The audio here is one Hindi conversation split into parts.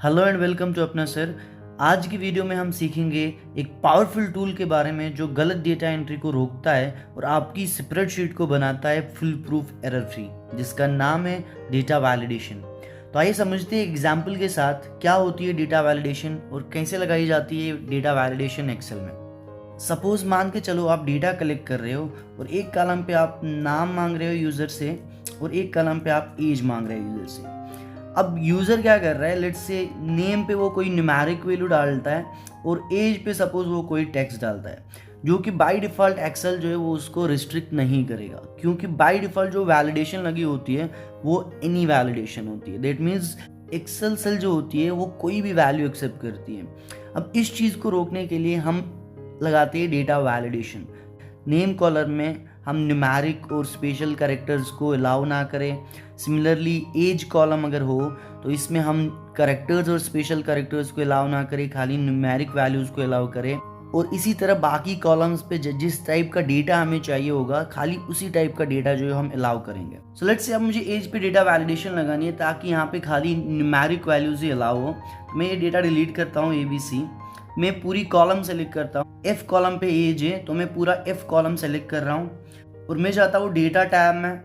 हेलो एंड वेलकम टू अपना सर। आज की वीडियो में हम सीखेंगे एक पावरफुल टूल के बारे में जो गलत डेटा एंट्री को रोकता है और आपकी स्प्रेडशीट को बनाता है फुल प्रूफ एरर फ्री, जिसका नाम है डेटा वैलिडेशन। तो आइए समझते हैं एग्जाम्पल के साथ क्या होती है डेटा वैलिडेशन और कैसे लगाई जाती है डेटा वैलिडेशन एक्सेल में। सपोज मान के चलो आप डेटा कलेक्ट कर रहे हो और एक कॉलम पे आप नाम मांग रहे हो यूज़र से और एक कॉलम पे आप एज मांग रहे हो यूज़र से। अब यूज़र क्या कर रहा है, लेट्स से नेम पे वो कोई न्यूमेरिक वैल्यू डालता है और एज पे सपोज वो कोई टेक्स्ट डालता है, जो कि बाय डिफ़ॉल्ट एक्सेल जो है वो उसको रिस्ट्रिक्ट नहीं करेगा, क्योंकि बाय डिफ़ॉल्ट जो वैलिडेशन लगी होती है वो एनी वैलिडेशन होती है। दैट मीन्स एक्सेल सेल जो होती है वो कोई भी वैल्यू एक्सेप्ट करती है। अब इस चीज़ को रोकने के लिए हम लगाते हैं डेटा वैलिडेशन। नेम कॉलम में हम न्यूमेरिक और स्पेशल कैरेक्टर्स को अलाउ ना करें। सिमिलरली एज कॉलम अगर हो तो इसमें हम कैरेक्टर्स और स्पेशल कैरेक्टर्स को अलाउ ना करें, खाली न्यूमेरिक वैल्यूज़ को अलाउ करें। और इसी तरह बाकी कॉलम्स पे जिस टाइप का डेटा हमें चाहिए होगा खाली उसी टाइप का डेटा जो है हम अलाउ करेंगे। सो लेट्स से अब मुझे एज पे डेटा वैलिडेशन लगानी है ताकि यहाँ पे खाली न्यूमेरिक वैल्यूज ही अलाउ हो। तो मैं ये डेटा डिलीट करता हूँ ABC। मैं पूरी कॉलम सेलेक्ट करता हूँ। F कॉलम पे एज है तो मैं पूरा F कॉलम सेलेक्ट कर रहा हूँ और मैं जाता हूँ डेटा टैब में।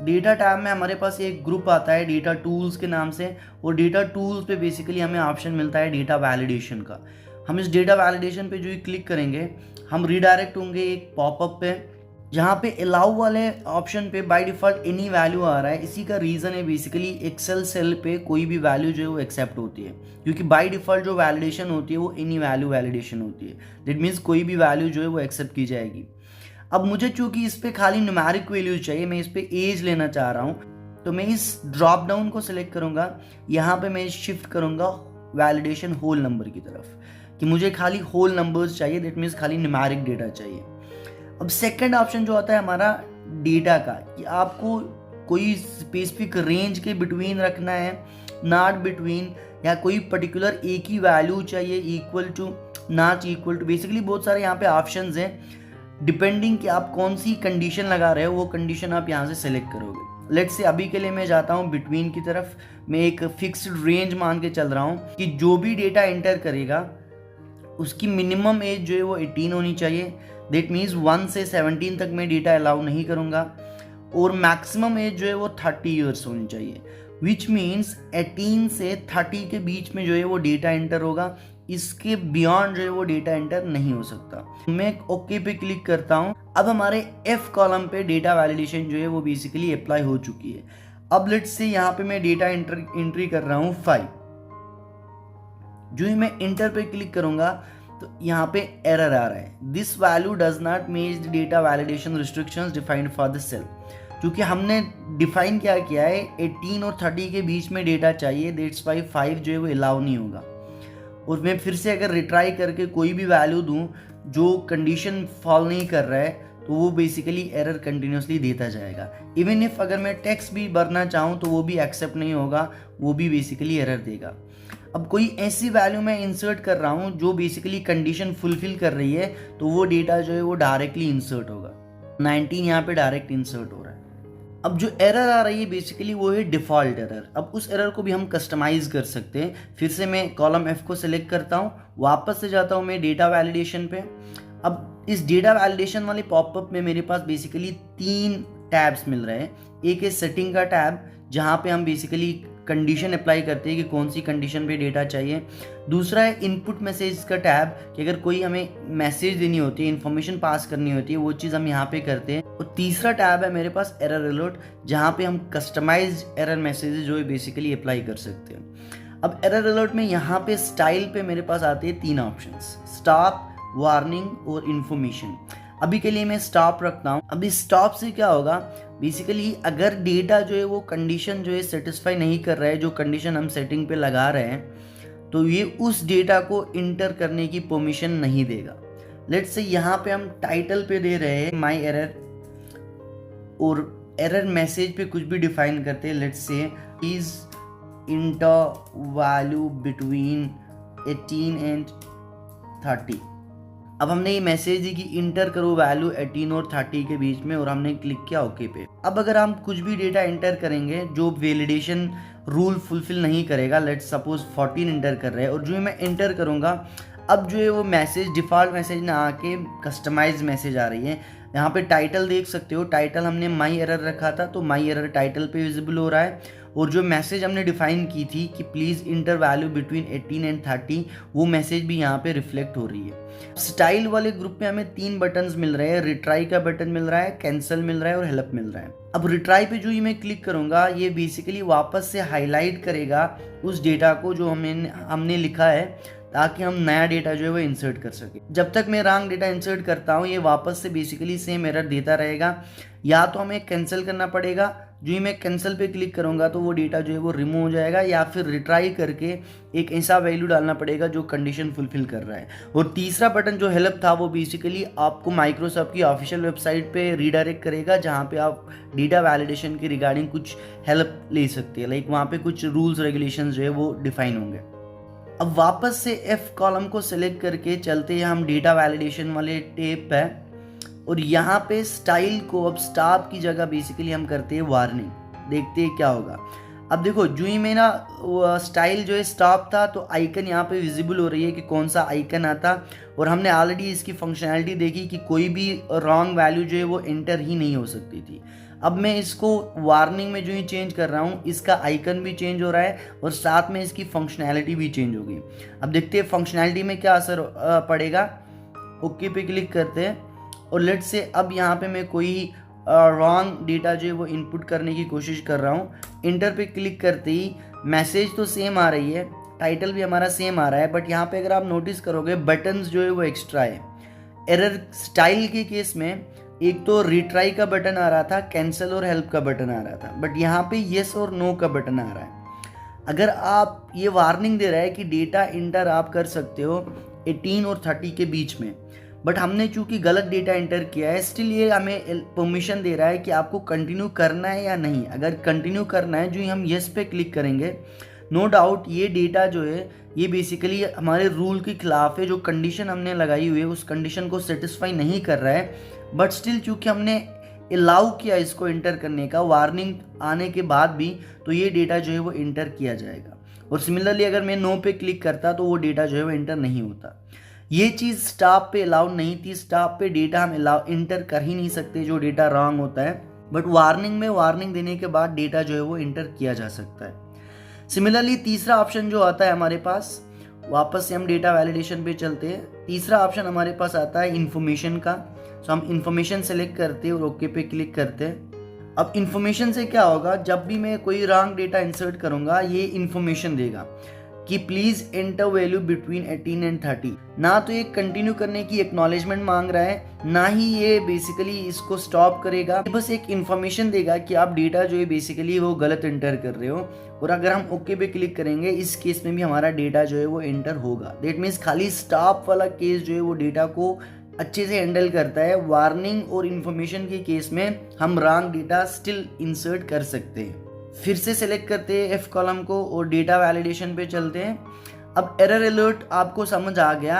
डेटा टैब में हमारे पास एक ग्रुप आता है डेटा टूल्स के नाम से, और डेटा टूल्स पे बेसिकली हमें ऑप्शन मिलता है डेटा वैलिडेशन का। हम इस डेटा वैलिडेशन पे जो ही क्लिक करेंगे हम रिडायरेक्ट होंगे एक पॉपअप पे, जहाँ पे अलाउ वाले ऑप्शन पे बाय डिफ़ॉल्ट एनी वैल्यू आ रहा है। इसी का रीज़न है बेसिकली एक्सेल सेल पे कोई भी वैल्यू जो है वो एक्सेप्ट होती है, क्योंकि बाय डिफ़ॉल्ट जो वैलिडेशन होती है वो एनी वैल्यू वैलिडेशन होती है। दैट मीन्स कोई भी वैल्यू जो है वो एक्सेप्ट की जाएगी। अब मुझे चूंकि इस पे खाली न्यूमेरिक वैल्यू चाहिए, मैं इस पे एज लेना चाह रहा हूँ, तो मैं इस ड्रॉप डाउन को सिलेक्ट करूंगा। यहाँ पे मैं शिफ्ट करूंगा वैलिडेशन होल नंबर की तरफ कि मुझे खाली होल नंबर्स चाहिए। दैट मीन्स खाली न्यूमेरिक डेटा चाहिए। अब सेकंड ऑप्शन जो आता है हमारा डेटा का, कि आपको कोई स्पेसिफिक रेंज के बिटवीन रखना है, नॉट बिटवीन, या कोई पर्टिकुलर एक ही वैल्यू चाहिए, equal to, not equal to. Basically बहुत सारे यहाँ पे ऑप्शंस हैं। डिपेंडिंग कि आप कौन सी कंडीशन लगा रहे हो वो कंडीशन आप यहाँ से सेलेक्ट करोगे। लेट्स से अभी के लिए मैं जाता हूँ बिटवीन की तरफ। मैं एक फिक्स्ड रेंज मान के चल रहा हूँ कि जो भी डेटा एंटर करेगा उसकी मिनिमम एज जो है वो 18 होनी चाहिए। दैट मीन्स 1 से 17 तक मैं डेटा अलाउ नहीं करूँगा, और मैक्सिमम एज जो है वो 30 ईयर्स होनी चाहिए, विच मीन्स 18 से 30 के बीच में जो है वो डेटा एंटर होगा। इसके बियॉन्ड जो है वो डेटा एंटर नहीं हो सकता। मैं ओके पे क्लिक करता हूँ। अब हमारे F कॉलम पे डेटा वैलिडेशन जो है वो बेसिकली अप्लाई हो चुकी है। अब लेट्स से यहाँ पे मैं डेटा एंट्री कर रहा हूँ 5। जो ही मैं इंटर पे क्लिक करूंगा तो यहाँ पे एरर आ रहा है, this value does not match the data validation restrictions defined for the cell. क्योंकि हमने डिफाइन क्या किया है 18 और 30 के बीच में डेटा चाहिए, दैट्स वाई 5 जो है वो अलाउ नहीं होगा। और मैं फिर से अगर रिट्राई करके कोई भी वैल्यू दूं जो कंडीशन फॉलो नहीं कर रहा है तो वो बेसिकली एरर कंटिन्यूसली देता जाएगा। इवन इफ अगर मैं टेक्स्ट भी भरना चाहूँ तो वो भी एक्सेप्ट नहीं होगा, वो भी बेसिकली एरर देगा। अब कोई ऐसी वैल्यू मैं इंसर्ट कर रहा हूँ जो बेसिकली कंडीशन फुलफिल कर रही है तो वो डेटा जो है वो डायरेक्टली इंसर्ट होगा। 19 यहाँ पे डायरेक्ट इंसर्ट हो रहा है। अब जो एरर आ रही है बेसिकली वो है डिफ़ॉल्ट एरर। अब उस एरर को भी हम कस्टमाइज़ कर सकते हैं। फिर से मैं कॉलम F को सिलेक्ट करता हूँ, वापस से जाता हूँ मैं डेटा वैलिडेशन पे। अब इस डेटा वैलिडेशन वाले पॉपअप में मेरे पास बेसिकली 3 टैब्स मिल रहे हैं। एक है सेटिंग का टैब, जहाँ पे हम बेसिकली कंडीशन अप्लाई करते हैं कि कौन सी कंडीशन पे डेटा चाहिए। दूसरा है इनपुट मैसेज का टैब, कि अगर कोई हमें मैसेज देनी होती है, इन्फॉर्मेशन पास करनी होती है, वो चीज़ हम यहाँ पे करते हैं। और तीसरा टैब है मेरे पास एरर अलर्ट, जहाँ पे हम कस्टमाइज एरर मैसेज जो है बेसिकली अप्लाई कर सकते हैं। अब एरर अलर्ट में यहाँ पे स्टाइल पे मेरे पास आते हैं 3 ऑप्शन, स्टॉप, वार्निंग और इन्फॉर्मेशन। अभी के लिए मैं स्टॉप रखता हूँ। अभी स्टॉप से क्या होगा, बेसिकली अगर डेटा जो है वो कंडीशन जो है सेटिस्फाई नहीं कर रहा है, जो कंडीशन हम सेटिंग पे लगा रहे हैं, तो ये उस डेटा को इंटर करने की परमिशन नहीं देगा। लेट्स से यहाँ पे हम टाइटल पे दे रहे हैं माई एरर, और एरर मैसेज पे कुछ भी डिफाइन करते हैं। Let's say is inter value between 18 and 30। अब हमने ये मैसेज दी कि इंटर करो वैल्यू 18 और 30 के बीच में, और हमने क्लिक किया ओके पे। अब अगर हम कुछ भी डेटा एंटर करेंगे जो वैलिडेशन रूल फुलफिल नहीं करेगा। लेट्स सपोज 14 इंटर कर रहे हैं और जो ही मैं इंटर करूँगा अब जो है वो मैसेज डिफ़ॉल्ट मैसेज ना आके कस्टमाइज मैसेज आ रही है। यहाँ पे टाइटल देख सकते हो, टाइटल हमने माई एरर रखा था तो माई एरर टाइटल पे विजिबल हो रहा है। और जो मैसेज हमने डिफाइन की थी कि please inter value between 18 and 30, वो मैसेज भी यहाँ पे रिफ्लेक्ट हो रही है। स्टाइल वाले ग्रुप में हमें 3 बटन्स मिल रहे हैं, रिट्राई का बटन मिल रहा है, कैंसिल मिल रहा है और हेल्प मिल रहा है। अब रिट्राई पे जो ही मैं क्लिक करूँगा ये बेसिकली वापस से हाईलाइट करेगा उस डेटा को जो हमने लिखा है, ताकि हम नया डेटा जो है वो इंसर्ट कर सके। जब तक मैं रॉन्ग डेटा इंसर्ट करता हूँ ये वापस से बेसिकली सेम एरर देता रहेगा। या तो हमें कैंसिल करना पड़ेगा, जो ही मैं कैंसिल पे क्लिक करूँगा तो वो डेटा जो है वो रिमूव हो जाएगा, या फिर रिट्राई करके एक ऐसा वैल्यू डालना पड़ेगा जो कंडीशन फुलफिल कर रहा है। और तीसरा बटन जो हेल्प था वो बेसिकली आपको माइक्रोसॉफ्ट की ऑफिशियल वेबसाइट पे रीडायरेक्ट करेगा, जहाँ पे आप डेटा वैलिडेशन के रिगार्डिंग कुछ हेल्प ले सकते हैं। लाइक वहाँ पे कुछ रूल्स रेगुलेशन जो है वो डिफाइन होंगे। अब वापस से F कॉलम को सिलेक्ट करके चलते हैं हम डेटा वैलिडेशन वाले टेब पे, और यहाँ पे स्टाइल को अब स्टॉप की जगह बेसिकली हम करते हैं वार्निंग। देखते हैं क्या होगा। अब देखो जो ही मेरा स्टाइल जो है स्टॉप था तो आइकन यहाँ पे विजिबल हो रही है कि कौन सा आइकन आता, और हमने ऑलरेडी इसकी फंक्शनैलिटी देखी कि कोई भी रॉन्ग वैल्यू जो है वो एंटर ही नहीं हो सकती थी। अब मैं इसको वार्निंग में जो ही चेंज कर रहा हूँ इसका आइकन भी चेंज हो रहा है और साथ में इसकी फंक्शनैलिटी भी चेंज हो गई। अब देखते हैं फंक्शनैलिटी में क्या असर पड़ेगा। ओके पे क्लिक करते हैं और लेट्स से अब यहाँ पे मैं कोई रॉन्ग डेटा जो है वो इनपुट करने की कोशिश कर रहा हूँ। इंटर पे क्लिक करते ही मैसेज तो सेम आ रही है, टाइटल भी हमारा सेम आ रहा है, बट यहाँ पे अगर आप नोटिस करोगे बटन्स जो है वो एक्स्ट्रा है। एरर स्टाइल के केस में एक तो रिट्राई का बटन आ रहा था, कैंसिल और हेल्प का बटन आ रहा था, बट यहाँ पे येस और नो का बटन आ रहा है। अगर आप ये वार्निंग दे रहा है कि डेटा इंटर आप कर सकते हो 18 और 30 के बीच में, बट हमने चूंकि गलत डेटा इंटर किया है स्टिल ये हमें परमिशन दे रहा है कि आपको कंटिन्यू करना है या नहीं। अगर कंटिन्यू करना है जो ही हम येस पे क्लिक करेंगे, नो डाउट ये डेटा जो है ये बेसिकली हमारे रूल के खिलाफ है। जो कंडीशन हमने लगाई हुई है उस कंडीशन को सेटिस्फाई नहीं कर रहा है, बट स्टिल चूंकि हमने अलाउ किया इसको इंटर करने का वार्निंग आने के बाद भी, तो ये डेटा जो है वो इंटर किया जाएगा। और सिमिलरली अगर मैं नो पे क्लिक करता तो वो डेटा जो है वो इंटर नहीं होता। ये चीज़ स्टॉप पे अलाउ नहीं थी। स्टॉप पे डेटा हम अलाउ इंटर कर ही नहीं सकते जो डेटा रॉन्ग होता है, बट वार्निंग में वार्निंग देने के बाद डेटा जो है वो इंटर किया जा सकता है। सिमिलरली तीसरा ऑप्शन जो आता है हमारे पास, वापस से हम डेटा वैलिडेशन पे चलते हैं। तीसरा ऑप्शन हमारे पास आता है इन्फॉर्मेशन का। सो हम इन्फॉर्मेशन सेलेक्ट करते हैं और ओके पे क्लिक करते हैं। अब इन्फॉर्मेशन से क्या होगा, जब भी मैं कोई रॉन्ग डेटा इंसर्ट करूंगा ये इन्फॉर्मेशन देगा कि please enter value between 18 and 30। ना तो ये कंटिन्यू करने की एक्नॉलेजमेंट मांग रहा है, ना ही ये बेसिकली इसको स्टॉप करेगा। बस एक इन्फॉर्मेशन देगा कि आप डेटा जो है बेसिकली वो गलत एंटर कर रहे हो। और अगर हम ओके पे क्लिक करेंगे इस केस में भी हमारा डेटा जो है वो एंटर होगा। दैट मीन्स खाली स्टॉप वाला केस जो है वो डेटा को अच्छे से हैंडल करता है। वार्निंग और इन्फॉर्मेशन के केस में हम रॉन्ग डेटा स्टिल इंसर्ट कर सकते हैं। फिर से सेलेक्ट करते हैं F कॉलम को और डेटा वैलिडेशन पे चलते हैं। अब एरर अलर्ट आपको समझ आ गया।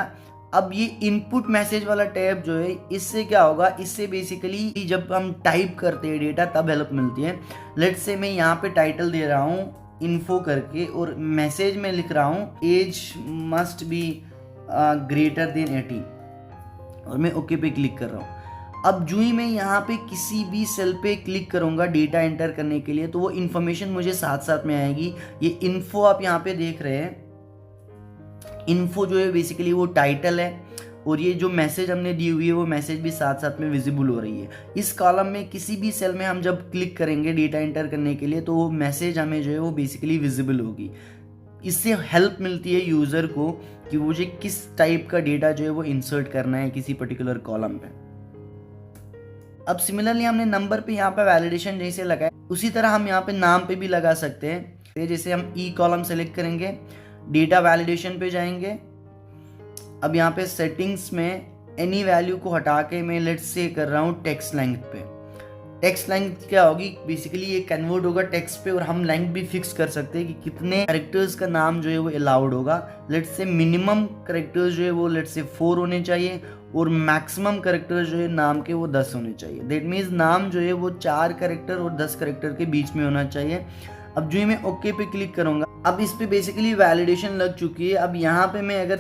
अब ये इनपुट मैसेज वाला टैब जो है इससे क्या होगा, इससे बेसिकली जब हम टाइप करते हैं डेटा तब हेल्प मिलती है। लेट्स से मैं यहाँ पे टाइटल दे रहा हूँ इन्फो करके और मैसेज में लिख रहा हूँ age must be greater than 18 और मैं ओके पे क्लिक कर रहा हूँ। अब जो ही मैं यहाँ पे किसी भी सेल पे क्लिक करूँगा डेटा एंटर करने के लिए तो वो इन्फॉर्मेशन मुझे साथ साथ में आएगी। ये इन्फो आप यहाँ पे देख रहे हैं, इन्फो जो है बेसिकली वो टाइटल है और ये जो मैसेज हमने दी हुई है वो मैसेज भी साथ साथ में विजिबल हो रही है। इस कॉलम में किसी भी सेल में हम जब क्लिक करेंगे डेटा एंटर करने के लिए तो वो मैसेज हमें जो है वो बेसिकली विजिबल होगी। इससे हेल्प मिलती है यूज़र को कि मुझे किस टाइप का डेटा जो है वो इंसर्ट करना है किसी पर्टिकुलर कॉलम पे। अब सिमिलरली हमने नंबर पे यहाँ पे वैलिडेशन जैसे लगाया उसी तरह हम यहाँ पे नाम पे भी लगा सकते हैं। जैसे हम ई कॉलम सेलेक्ट करेंगे, डेटा वैलिडेशन पे जाएंगे। अब यहाँ पे सेटिंग्स में एनी वैल्यू को हटा के मैं लेट्स से कर रहा हूँ टेक्स्ट लेंथ पे। टेक्स्ट लेंथ क्या होगी, बेसिकली ये कन्वर्ट होगा टेक्स्ट पे और हम लेंथ भी फिक्स कर सकते हैं कि कितने कैरेक्टर्स का नाम जो है वो अलाउड होगा। लेट्स से मिनिमम कैरेक्टर्स जो है वो लेट्स से 4 होने चाहिए और मैक्सिमम कैरेक्टर्स जो है नाम के वो 10 होने चाहिए। दैट मीन्स नाम जो है वो 4 कैरेक्टर और 10 कैरेक्टर के बीच में होना चाहिए। अब जो ही मैं ओके पे क्लिक करूँगा, अब इस पे बेसिकली वैलिडेशन लग चुकी है। अब यहाँ पे मैं अगर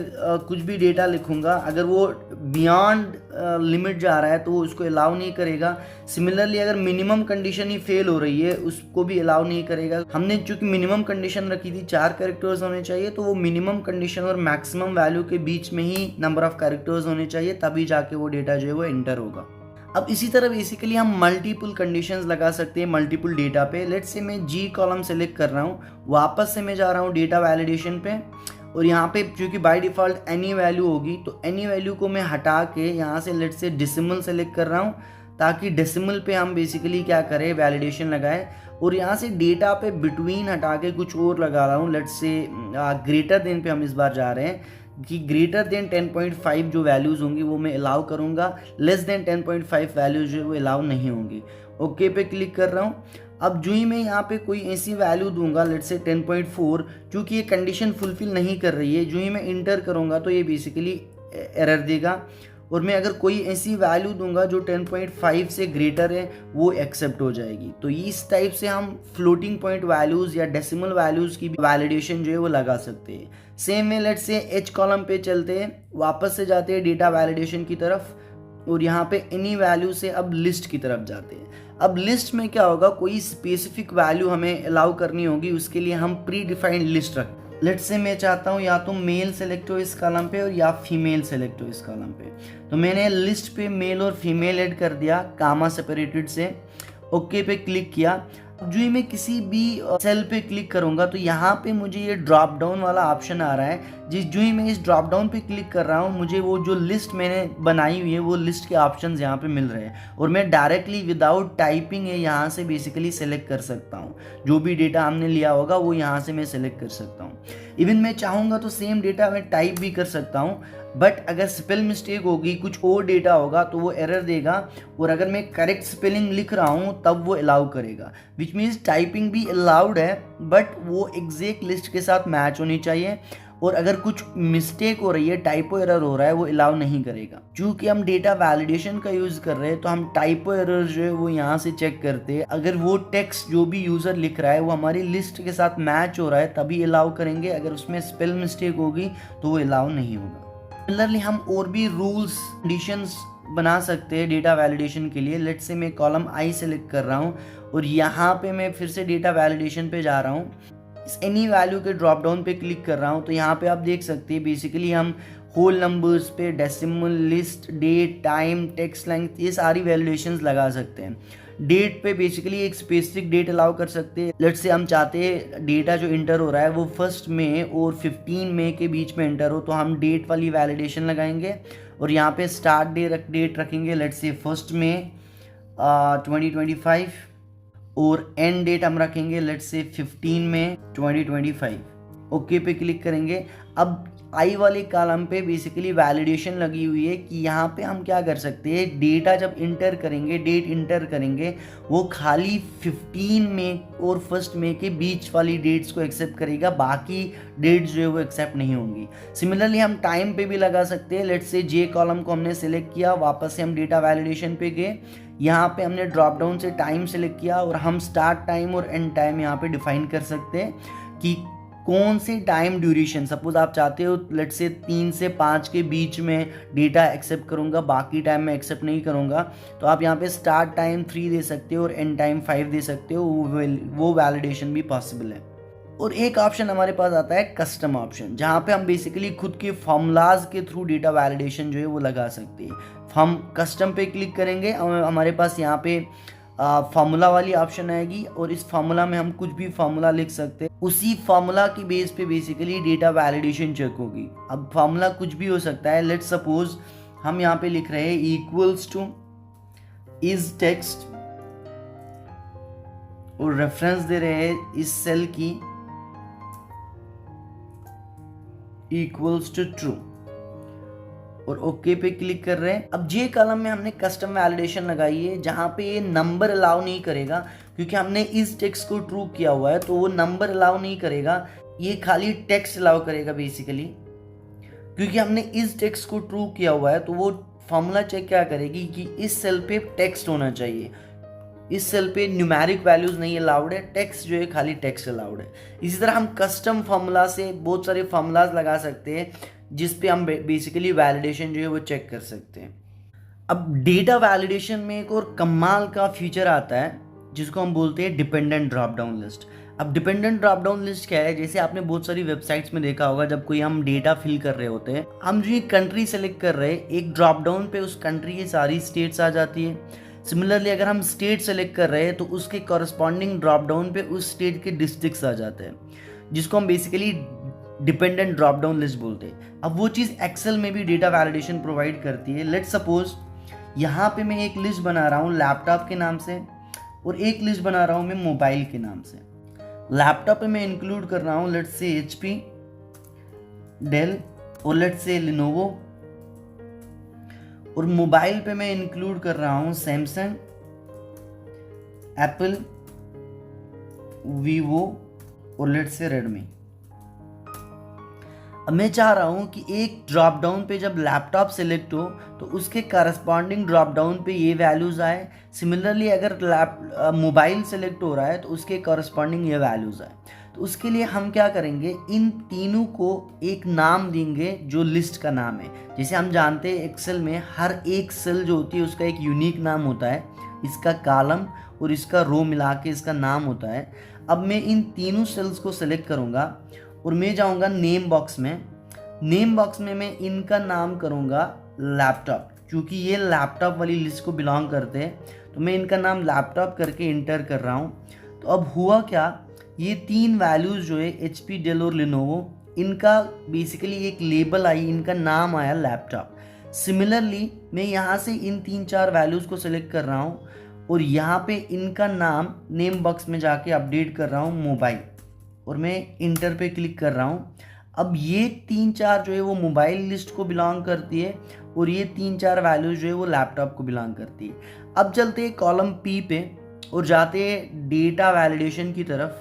कुछ भी डेटा लिखूँगा, अगर वो बियॉन्ड लिमिट जा रहा है तो वो उसको अलाउ नहीं करेगा। सिमिलरली अगर मिनिमम कंडीशन ही फेल हो रही है उसको भी अलाउ नहीं करेगा। हमने चूंकि मिनिमम कंडीशन रखी थी 4 कैरेक्टर्स होने चाहिए, तो वो मिनिमम कंडीशन और मैक्सिमम वैल्यू के बीच में ही नंबर ऑफ कैरेक्टर्स होने चाहिए, तभी जाके वो डेटा जो है वो एंटर होगा। अब इसी तरह बेसिकली हम मल्टीपल कंडीशंस लगा सकते हैं मल्टीपल डेटा पे। लेट्स से मैं जी कॉलम सेलेक्ट कर रहा हूँ, वापस से मैं जा रहा हूँ डेटा वैलिडेशन पे, और यहाँ पे चूँकि बाय डिफ़ॉल्ट एनी वैल्यू होगी तो एनी वैल्यू को मैं हटा के यहाँ से लेट्स से डेसिमल सेलेक्ट कर रहा हूँ, ताकि डेसिमल पे हम बेसिकली क्या करें, वैलिडेशन लगाए। और यहाँ से डेटा पे बिटवीन हटा के कुछ और लगा रहा हूँ, लेट्स से ग्रेटर देन पे हम इस बार जा रहे हैं कि ग्रेटर देन 10.5 जो वैल्यूज़ होंगी वो मैं अलाउ करूँगा, लेस देन 10.5 वैल्यूज जो है वो अलाउ नहीं होंगी। ओके पे क्लिक कर रहा हूँ। अब जो ही मैं यहाँ पे कोई ऐसी वैल्यू दूंगा, लेट्स से 10.4, क्योंकि ये कंडीशन फुलफिल नहीं कर रही है, जो ही मैं इंटर करूँगा तो ये बेसिकली एरर देगा। और मैं अगर कोई ऐसी वैल्यू दूंगा जो 10.5 से ग्रेटर है, वो एक्सेप्ट हो जाएगी। तो इस टाइप से हम फ्लोटिंग पॉइंट वैल्यूज़ या डेसिमल वैल्यूज़ की वैलिडेशन जो है वो लगा सकते हैं। सेम में लेट्स से एच कॉलम पे चलते हैं, वापस से जाते हैं डेटा वैलिडेशन की तरफ, और यहाँ पे एनी वैल्यू से अब लिस्ट की तरफ जाते हैं। अब लिस्ट में क्या होगा, कोई स्पेसिफिक वैल्यू हमें अलाउ करनी होगी, उसके लिए हम प्री डिफाइंड लिस्ट रखते हैं। लेट्स से मैं चाहता हूँ या तो मेल सेलेक्ट हो इस कॉलम पे और या फीमेल सेलेक्ट हो इस कॉलम पे, तो मैंने लिस्ट पे मेल और फीमेल ऐड कर दिया कामा सेपरेटेड से। ओके पे क्लिक किया। जो ही मैं किसी भी सेल पे क्लिक करूंगा तो यहाँ पे मुझे ये ड्रॉप डाउन वाला ऑप्शन आ रहा है। जो ही मैं इस ड्रॉप डाउन पे क्लिक कर रहा हूँ, मुझे वो जो लिस्ट मैंने बनाई हुई है वो लिस्ट के ऑप्शंस यहाँ पे मिल रहे हैं, और मैं डायरेक्टली विदाउट टाइपिंग है यहाँ से बेसिकली सेलेक्ट कर सकता हूँ। जो भी डेटा हमने लिया होगा वो यहाँ से मैं सेलेक्ट कर सकता हूँ। इवन मैं चाहूँगा तो सेम डेटा मैं टाइप भी कर सकता हूँ, बट अगर स्पेल मिस्टेक होगी, कुछ और डेटा होगा तो वो एरर देगा, और अगर मैं करेक्ट स्पेलिंग लिख रहा हूँ तब वो अलाउ करेगा। विच मीन्स टाइपिंग भी अलाउड है, बट वो एग्जैक्ट लिस्ट के साथ मैच होनी चाहिए, और अगर कुछ मिस्टेक हो रही है, टाइपो एरर हो रहा है, वो अलाउ नहीं करेगा। क्योंकि हम डेटा वैलिडेशन का यूज़ कर रहे हैं तो हम टाइपो एरर जो है वो यहाँ से चेक करते हैं। अगर वो टेक्स्ट जो भी यूज़र लिख रहा है वो हमारी लिस्ट के साथ मैच हो रहा है तभी अलाउ करेंगे, अगर उसमें स्पेल मिस्टेक होगी तो वो अलाउ नहीं होगा। सिमिलरली हम और भी रूल्स कंडीशंस बना सकते हैं डेटा वैलिडेशन के लिए। लेट्स से मैं कॉलम आई सेलेक्ट कर रहा हूँ, और यहाँ पे मैं फिर से डेटा वैलिडेशन पे जा रहा हूँ, इस एनी वैल्यू के ड्रॉप डाउन पे क्लिक कर रहा हूँ। तो यहाँ पे आप देख सकते हैं बेसिकली हम होल नंबर्स पे decimal, list, date, time, text length, ये सारी वैलिडेशंस लगा सकते हैं। डेट पे बेसिकली एक स्पेसिफिक डेट अलाउ कर सकते हैं। लेट्स से हम चाहते हैं डेटा जो इंटर हो रहा है वो 1 मई और 15 मई के बीच में इंटर हो, तो हम डेट वाली वैलिडेशन लगाएंगे, और यहाँ पे स्टार्ट डेट रखेंगे लेट्स से 1 मई 2025, और एंड डेट हम रखेंगे लेट्स से 15 मई 2025। ओके पे क्लिक करेंगे। अब आई वाले कॉलम पे बेसिकली वैलिडेशन लगी हुई है कि यहाँ पे हम क्या कर सकते हैं, डेटा जब इंटर करेंगे, डेट इंटर करेंगे, वो खाली 15 मई और 1 मई के बीच वाली डेट्स को एक्सेप्ट करेगा, बाकी डेट्स जो है वो एक्सेप्ट नहीं होंगी। सिमिलरली हम टाइम पे भी लगा सकते हैं। लेट्स से जे कॉलम को हमने सेलेक्ट किया, वापस से हम डेटा वैलिडेशन पे गए, यहाँ पे हमने ड्रॉप डाउन से टाइम सेलेक्ट किया, और हम स्टार्ट टाइम और एंड टाइम यहाँ पे डिफाइन कर सकते हैं कि कौन सी टाइम ड्यूरेशन, सपोज आप चाहते हो लेट्स से 3 से 5 के बीच में डेटा एक्सेप्ट करूँगा, बाकी टाइम में एक्सेप्ट नहीं करूँगा, तो आप यहाँ पे स्टार्ट टाइम 3 दे सकते हो और एंड टाइम 5 दे सकते हो, वो वैलिडेशन भी पॉसिबल है। और एक ऑप्शन हमारे पास आता है कस्टम ऑप्शन, जहाँ पे हम बेसिकली खुद के फॉर्मूलाज के थ्रू डेटा वैलिडेशन जो है वो लगा सकते हैं। हम कस्टम पे क्लिक करेंगे, हमारे पास यहाँ पे फार्मूला वाली ऑप्शन आएगी, और इस फार्मूला में हम कुछ भी फार्मूला लिख सकते हैं। उसी फार्मूला की बेस पे बेसिकली डेटा वैलिडेशन चेक होगी। अब फार्मूला कुछ भी हो सकता है। लेट्स सपोज हम यहाँ पे लिख रहे हैं इक्वल्स टू इज टेक्स्ट, और रेफरेंस दे रहे हैं इस सेल की इक्वल्स टू ट्रू, और ओके पे क्लिक कर रहे हैं। अब जे कॉलम में हमने कस्टम वैलिडेशन लगाई है, जहाँ पे ये नंबर अलाउ नहीं करेगा, क्योंकि हमने इस टेक्स्ट को ट्रू किया हुआ है, तो वो नंबर अलाउ नहीं करेगा, ये खाली टेक्स्ट अलाउ करेगा बेसिकली। क्योंकि हमने इस टेक्स्ट को ट्रू किया हुआ है तो वो फॉर्मूला चेक क्या करेगी कि इस सेल पे टेक्स्ट होना चाहिए, इस सेल पे न्यूमेरिक वैल्यूज़ नहीं अलाउड है, टेक्स्ट जो है खाली टेक्स्ट अलाउड है। इसी तरह हम कस्टम फार्मूला से बहुत सारे फार्मूलाज लगा सकते हैं जिस पे हम बेसिकली वैलिडेशन जो है वो चेक कर सकते हैं। अब डेटा वैलिडेशन में एक और कमाल का फीचर आता है जिसको हम बोलते हैं डिपेंडेंट ड्रॉप डाउन लिस्ट। अब डिपेंडेंट ड्रॉप डाउन लिस्ट क्या है, जैसे आपने बहुत सारी वेबसाइट्स में देखा होगा, जब कोई हम डेटा फिल कर रहे होते हैं, हम जो ये कंट्री सेलेक्ट कर रहे हैं, एक ड्रॉप डाउन पे उस कंट्री की सारी स्टेट्स आ जाती है। सिमिलरली अगर हम स्टेट सेलेक्ट कर रहे हैं तो उसके कॉरस्पॉन्डिंग ड्रॉप डाउन पे उस स्टेट के डिस्ट्रिक्ट्स आ जाते हैं, जिसको हम basically dependent drop down list बोलते हैं। अब वो चीज़ एक्सेल में भी डेटा वैलिडेशन प्रोवाइड करती है। लेट्स सपोज यहाँ पे मैं एक लिस्ट बना रहा हूँ लैपटॉप के नाम से और एक लिस्ट बना रहा हूँ मैं मोबाइल के नाम से। लैपटॉप पे मैं इंक्लूड कर रहा हूँ लेट्स से HP, डेल और लेट्स से लिनोवो, और मोबाइल पे मैं इंक्लूड कर रहा हूँ सैमसंग, एप्पल, वीवो और लेट्स से रेडमी। अब मैं चाह रहा हूँ कि एक ड्रॉप डाउन पे जब लैपटॉप सेलेक्ट हो तो उसके करस्पॉन्डिंग ड्रॉप डाउन पे ये वैल्यूज़ आए। सिमिलरली अगर मोबाइल सेलेक्ट हो रहा है तो उसके करस्पॉन्डिंग ये वैल्यूज़ आए। तो उसके लिए हम क्या करेंगे, इन तीनों को एक नाम देंगे जो लिस्ट का नाम है। जैसे हम जानते हैं एक्सेल में हर एक सेल जो होती है उसका एक यूनिक नाम होता है, इसका कॉलम और इसका रो मिला के इसका नाम होता है। अब मैं इन तीनों सेल्स को सेलेक्ट करूँगा और मैं जाऊंगा नेम बॉक्स में। नेम बॉक्स में मैं इनका नाम करूंगा लैपटॉप, क्योंकि ये लैपटॉप वाली लिस्ट को बिलोंग करते हैं। तो मैं इनका नाम लैपटॉप करके इंटर कर रहा हूँ। तो अब हुआ क्या, ये तीन वैल्यूज़ जो है HP, डेल और लिनोवो, इनका बेसिकली एक लेबल आई, इनका नाम आया लैपटॉप। सिमिलरली मैं यहाँ से इन 3-4 वैल्यूज़ को सिलेक्ट कर रहा हूँ और यहाँ पे इनका नाम नेम बॉक्स में जाके अपडेट कर रहा हूँ मोबाइल, और मैं इंटर पे क्लिक कर रहा हूँ। अब ये 3-4 जो है वो मोबाइल लिस्ट को बिलोंग करती है और ये 3-4 वैल्यूज जो है वो लैपटॉप को बिलोंग करती है। अब चलते हैं कॉलम P पे और जाते हैं डेटा वैलिडेशन की तरफ।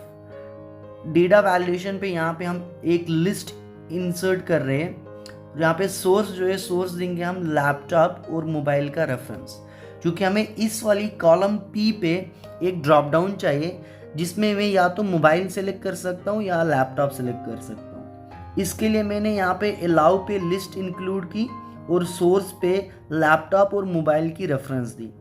डेटा वैलिडेशन पे यहाँ पे हम एक लिस्ट इंसर्ट कर रहे हैं। यहाँ पे सोर्स जो है, सोर्स देंगे हम लैपटॉप और मोबाइल का रेफरेंस, क्योंकि हमें इस वाली कॉलम P पे एक ड्रॉप डाउन चाहिए जिसमें मैं या तो मोबाइल सेलेक्ट कर सकता हूँ या लैपटॉप सेलेक्ट कर सकता हूँ। इसके लिए मैंने यहाँ पे अलाउ पे लिस्ट इंक्लूड की और सोर्स पे लैपटॉप और मोबाइल की रेफरेंस दी।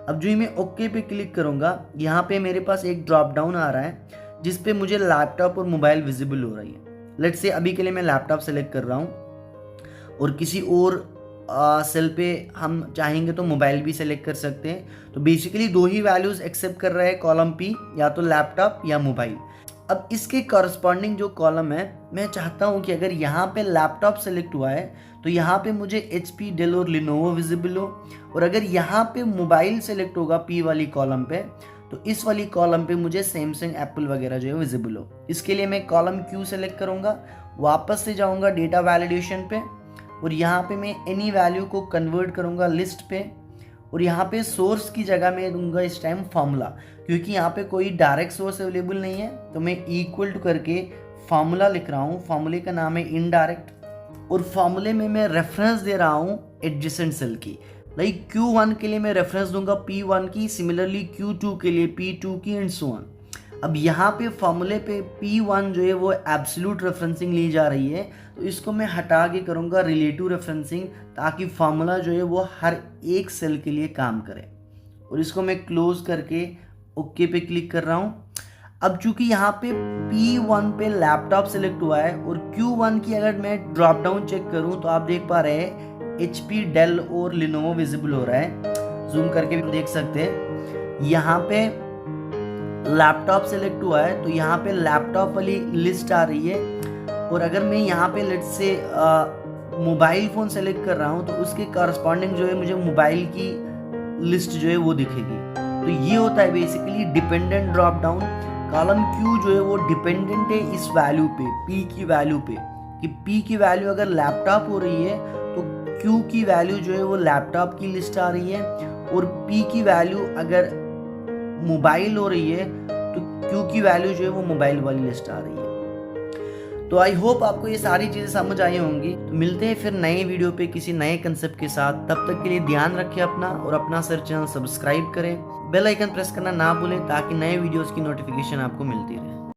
अब जो ही मैं ओके पे क्लिक करूँगा, यहाँ पे मेरे पास एक ड्रॉप डाउन आ रहा है जिस पे मुझे लैपटॉप और मोबाइल विजिबल हो रही है। लेट्स से अभी के लिए मैं लैपटॉप सेलेक्ट कर रहा हूँ और किसी और सेल पे हम चाहेंगे तो मोबाइल भी सेलेक्ट कर सकते हैं। तो बेसिकली दो ही वैल्यूज एक्सेप्ट कर रहा है कॉलम P, या तो लैपटॉप या मोबाइल। अब इसके कॉरस्पॉन्डिंग जो कॉलम है, मैं चाहता हूं कि अगर यहाँ पे लैपटॉप सेलेक्ट हुआ है तो यहाँ पे मुझे HP, डेल और लिनोवो विजिबल हो, और अगर यहाँ पे मोबाइल सेलेक्ट होगा P वाली कॉलम पे तो इस वाली कॉलम पे मुझे सैमसंग, एप्पल वगैरह जो है विजिबल हो। इसके लिए मैं कॉलम Q सेलेक्ट करूँगा, वापस से जाऊँगा डेटा वैलिडेशन पे और यहाँ पे मैं एनी वैल्यू को कन्वर्ट करूँगा लिस्ट पे, और यहाँ पे सोर्स की जगह मैं दूंगा इस टाइम फार्मूला, क्योंकि यहाँ पे कोई डायरेक्ट सोर्स अवेलेबल नहीं है। तो मैं इक्वल टू करके फार्मूला लिख रहा हूँ, फार्मूले का नाम है इनडायरेक्ट, और फार्मूले में मैं रेफरेंस दे रहा हूँ एडजेसेंट सेल की। लाइक Q1 के लिए मैं रेफरेंस दूंगा P1 की, सिमिलरली Q2 के लिए P2 की एंड सो ऑन। अब यहाँ पे फॉर्मूले पे P1 जो है वो एब्सोल्यूट रेफरेंसिंग ली जा रही है, तो इसको मैं हटा के करूँगा रिलेटिव रेफरेंसिंग, ताकि फार्मूला जो है वो हर एक सेल के लिए काम करे। और इसको मैं क्लोज करके ओके पे क्लिक कर रहा हूँ। अब चूंकि यहाँ पे P1 पे लैपटॉप सेलेक्ट हुआ है और Q1 की अगर मैं ड्रॉप डाउन चेक करूँ तो आप देख पा रहे हैं HP, डेल और लिनोवो विजिबल हो रहा है। जूम करके भी देख सकते हैं। यहाँ पे लैपटॉप सेलेक्ट हुआ है तो यहाँ पे लैपटॉप वाली लिस्ट आ रही है, और अगर मैं यहाँ पे let's say mobile phone select कर रहा हूँ तो उसके कॉरस्पॉन्डिंग जो है मुझे मोबाइल की लिस्ट जो है वो दिखेगी। तो ये होता है basically dependent drop down. Column Q जो है वो डिपेंडेंट है इस वैल्यू पे, P की वैल्यू पे, कि P की वैल्यू अगर लैपटॉप हो रही है तो Q की वैल्यू जो है वो लैपटॉप की लिस्ट आ रही है, और P की वैल्यू अगर मोबाइल हो रही है तो Q की वैल्यू जो है वो मोबाइल वाली लिस्ट आ रही है। तो आई होप आपको ये सारी चीज़ें समझ आई होंगी। तो मिलते हैं फिर नए वीडियो पे किसी नए कंसेप्ट के साथ। तब तक के लिए ध्यान रखें अपना, और अपना सर्च चैनल सब्सक्राइब करें, बेल आइकन प्रेस करना ना भूलें ताकि नए वीडियोस की नोटिफिकेशन आपको मिलती रहे।